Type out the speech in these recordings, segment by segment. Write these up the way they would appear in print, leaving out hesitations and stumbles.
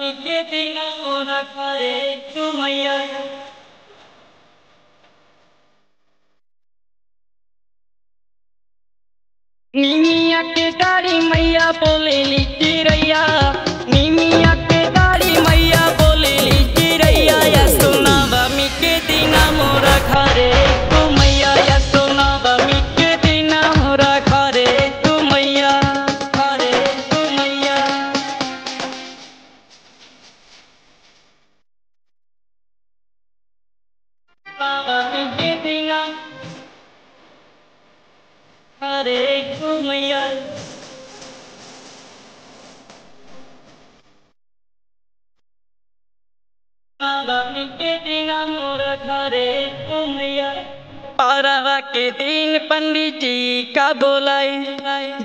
के दिन मोरा करे तू मैया निमिया के डारी मैया बोले ली चिरैया निमिया के डारी मैया बोले ली चिरैया या सोना बमी के दिन मोरा घरे तू मैया या सोना बमी के दिन मोरा घरे तू मैया घरे तू मैया बमी के दिन घरे तू मैया बमी के दिन मोरा घरे तू मैया पारवा के दिन पंडित जी का बोलाई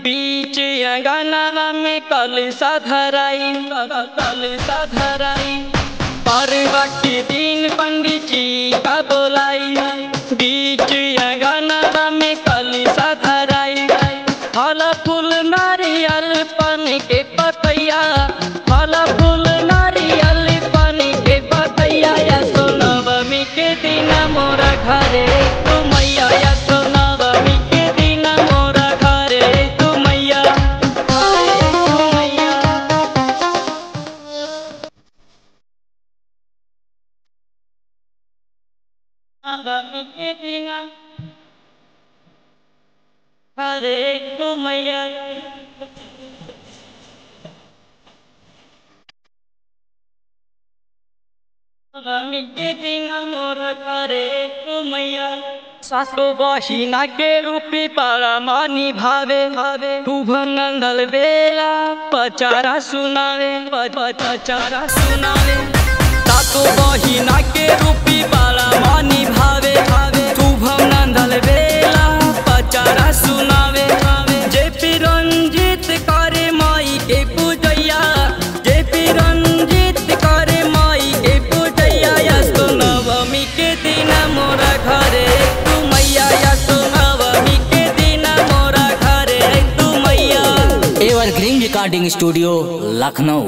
बीच अंगना में कलशा धराई कलशा धराई पारवा के दिन पंडित जी का बोलाई बीच अंगना में कलशा धराई फल फूल नारियल पान के पतैया फल फूल नारियल पान के पतैया या सोनवमी के दिन मोरा घरे तू मैया या सोनवमी के दिन मोरा घरे तू मैया तू मैया सोनवमी के दिन घरे तू मैया सोनवमी के दिन मोरा घरे तू मैया सासु बहिना के रूपी पारा मानी भावे भावे शुभ नंदल बेला पचारा सुनावे पचारा सुनावे सासु बहिना के रूपी पारा मानी भावे भावे शुभ नंदल बेला पचारा सुनावे जे पी रंजित करे माई के पूजैया जे पी रंजित करे माई के पूजैया या सोनवमी के दिन मोरा घरे तू मैया या सोनवमी के दिन मोरा घरे तू मैया। Evergreen recording studio Lucknow.